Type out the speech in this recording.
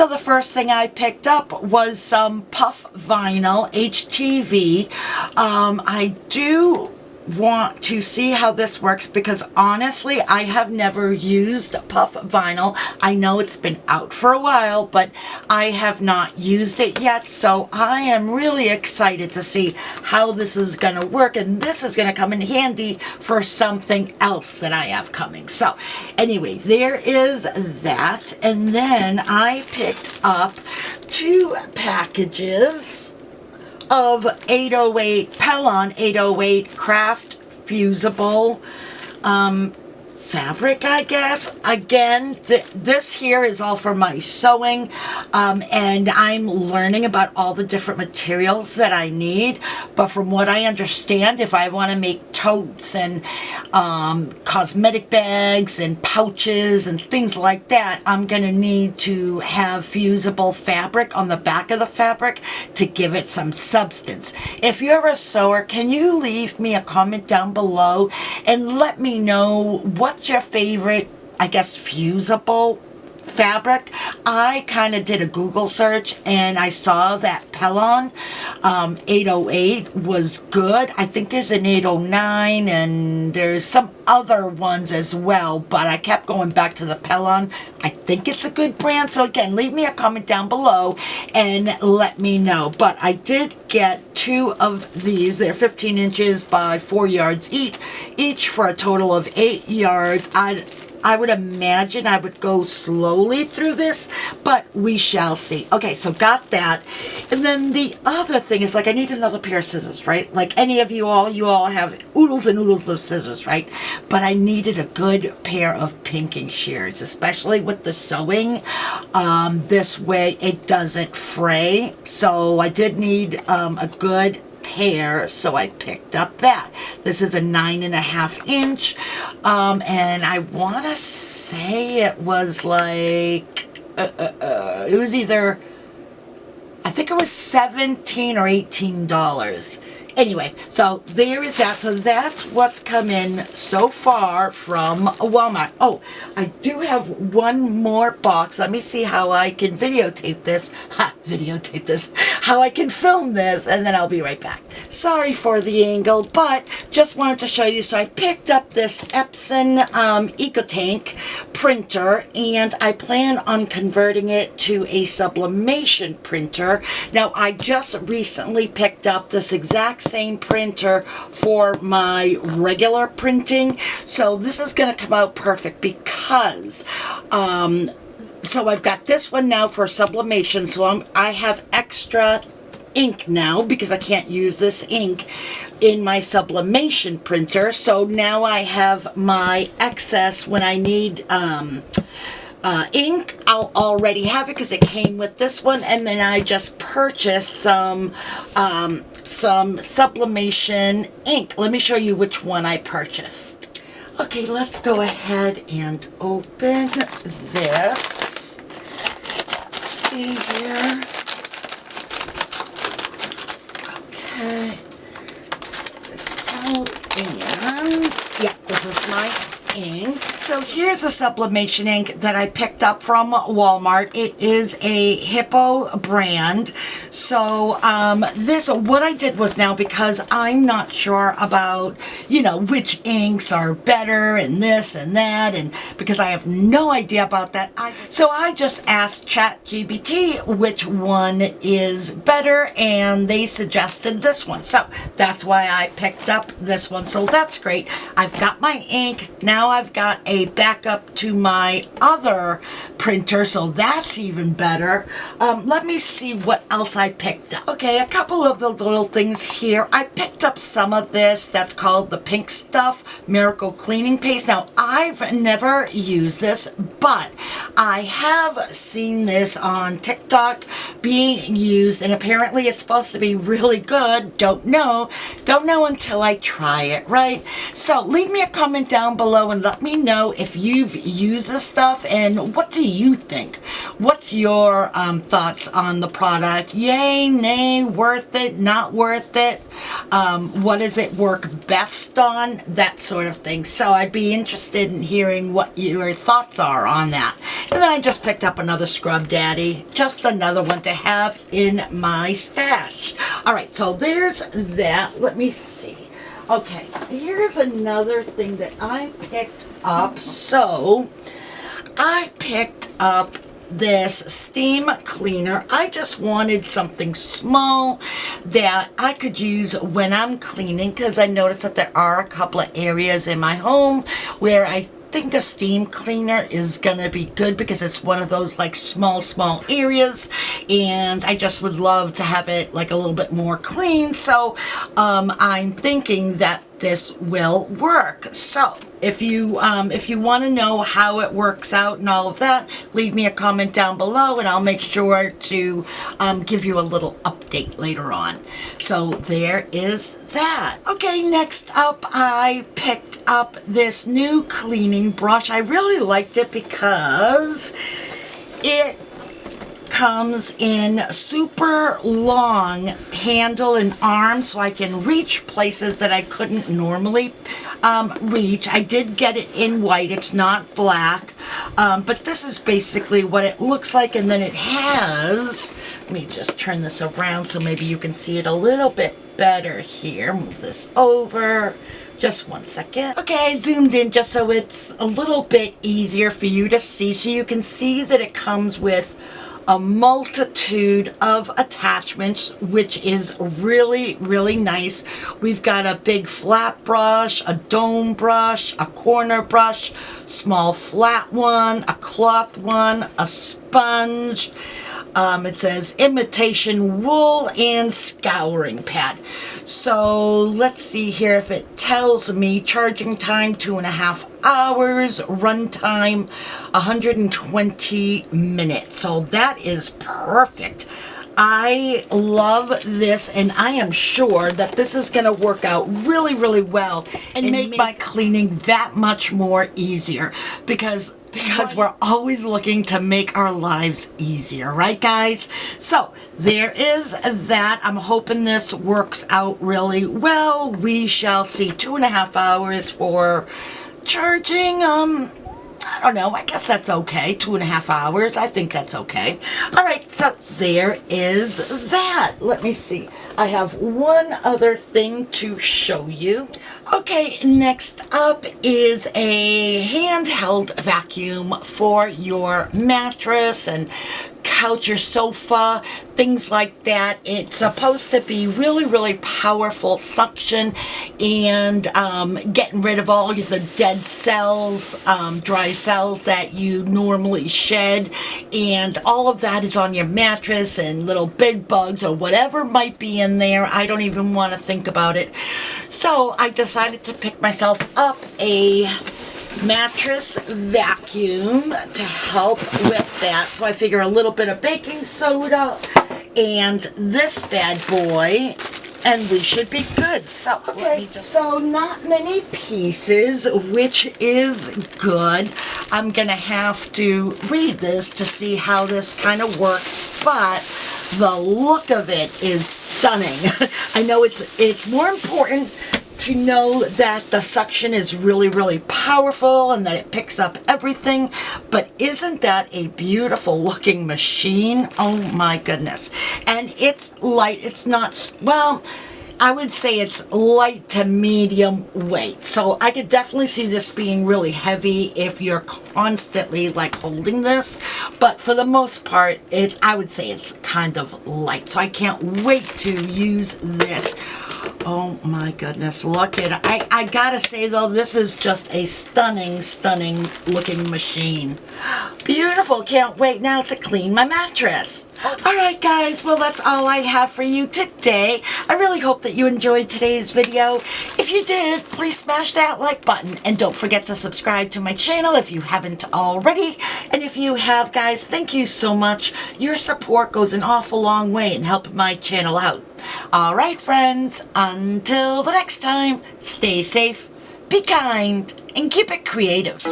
So the first thing I picked up was some puff vinyl HTV. I do want to see how this works because honestly I have never used puff vinyl. I know it's been out for a while, but I have not used it yet, so I am really excited to see how this is going to work, and this is going to come in handy for something else that I have coming. So anyway, there is that, and then I picked up 2 packages of 808 Pellon 808 craft fusible fabric, I guess. Again, this here is all for my sewing, and I'm learning about all the different materials that I need. But from what I understand, if I want to make totes and cosmetic bags and pouches and things like that, I'm going to need to have fusible fabric on the back of the fabric to give it some substance. If you're a sewer, can you leave me a comment down below and let me know what's your favorite, I guess, fusible fabric? I kind of did a Google search and I saw that Pellon 808 was good. I think there's an 809 and there's some other ones as well, but I kept going back to the Pellon. I think it's a good brand, so again, leave me a comment down below and let me know. But I did get 2 of these. They're 15 inches by 4 yards each for a total of 8 yards. I would imagine I would go slowly through this, but we shall see. Okay, so got that. And then the other thing is, like, I need another pair of scissors, right? Like any of you all have oodles and oodles of scissors, right? But I needed a good pair of pinking shears, especially with the sewing. This way it doesn't fray. So I did need a good pair, so I picked up that. This is a 9.5 inch, and I want to say it was like, it was either, I think it was $17 or $18. Anyway, so there is that. So that's what's come in so far from Walmart. Oh, I do have one more box. Let me see how I can videotape this. Videotape this. How I can film this, and then I'll be right back. Sorry for the angle, but just wanted to show you. So I picked up this Epson EcoTank printer, and I plan on converting it to a sublimation printer. Now, I just recently picked up this exact same printer for my regular printing, so this is going to come out perfect because so I've got this one now for sublimation, so I have extra ink now because I can't use this ink in my sublimation printer. So now I have my excess when I need ink. I'll already have it because it came with this one, and then I just purchased some sublimation ink. Let me show you which one I purchased. Okay, let's go ahead and open this. Let's see here. Okay. This out, and yeah, this is my ink. So here's a sublimation ink that I picked up from Walmart. It is a Hippo brand. So what I did was, now because I'm not sure about, which inks are better and this and that, and because I have no idea about that, so I just asked ChatGPT which one is better, and they suggested this one. So that's why I picked up this one. So that's great. I've got my ink. Now I've got a backup to my other printer, so that's even better. Let me see what else I picked up. Okay, a couple of the little things here. I picked up some of this that's called the Pink Stuff Miracle Cleaning Paste. Now, I've never used this, but I have seen this on TikTok being used, and apparently it's supposed to be really good. Don't know until I try it, right? So leave me a comment down below and let me know if you've used this stuff and what do you think? What's your thoughts on the product? Yay, nay, worth it, not worth it? What does it work best on? That sort of thing. So I'd be interested in hearing what your thoughts are on that. And then I just picked up another Scrub Daddy. Just another one to have in my stash. Alright, so there's that. Let me see. Okay, here's another thing that I picked up. So, I picked up this steam cleaner. I just wanted something small that I could use when I'm cleaning, because I noticed that there are a couple of areas in my home where I think a steam cleaner is gonna be good, because it's one of those like small areas, and I just would love to have it like a little bit more clean. So I'm thinking that this will work. So if you want to know how it works out and all of that, leave me a comment down below and I'll make sure to give you a little update later on. So there is that. Okay, next up I picked up this new cleaning brush. I really liked it because it comes in super long handle and arm, so I can reach places that I couldn't normally reach. I did get it in white, it's not black, but this is basically what it looks like. And then it has, let me just turn this around so maybe you can see it a little bit better here. Move this over. Just one second. Okay, I zoomed in just so it's a little bit easier for you to see. So you can see that it comes with a multitude of attachments, which is really nice. We've got a big flat brush, a dome brush, a corner brush, small flat one, a cloth one, a sponge. It says imitation wool and scouring pad. So let's see here if it tells me charging time 2.5 hours, run time 120 minutes. So that is perfect. I love this, and I am sure that this is going to work out really well and make my cleaning that much more easier, because we're always looking to make our lives easier, right guys? So there is that. I'm hoping this works out really well. We shall see. 2.5 hours for charging. I don't know, I guess that's okay. 2.5 hours, I think that's okay. Alright, so there is that. Let me see. I have one other thing to show you. Okay, next up is a handheld vacuum for your mattress and couch or sofa, things like that. It's supposed to be really powerful suction and getting rid of all of the dead cells, dry cells that you normally shed, and all of that is on your mattress, and little bed bugs or whatever might be in there. I don't even want to think about it. So I decided to pick myself up a mattress vacuum to help with that. So I figure a little bit of baking soda and this bad boy, and we should be good. So, okay, so not many pieces, which is good. I'm gonna have to read this to see how this kind of works, but the look of it is stunning. I know it's more important to know that the suction is really powerful and that it picks up everything, but isn't that a beautiful looking machine? Oh my goodness. And it's light. It's not, well, I would say it's light to medium weight. So I could definitely see this being really heavy if you're constantly like holding this, but for the most part, I would say it's kind of light. So I can't wait to use this. Oh my goodness, look at it. I gotta say though, this is just a stunning looking machine. Beautiful, can't wait now to clean my mattress. Alright guys, well that's all I have for you today. I really hope that you enjoyed today's video. If you did, please smash that like button, and don't forget to subscribe to my channel if you haven't already. And if you have, guys, thank you so much. Your support goes an awful long way in helping my channel out. Alright friends, until the next time, stay safe, be kind, and keep it creative.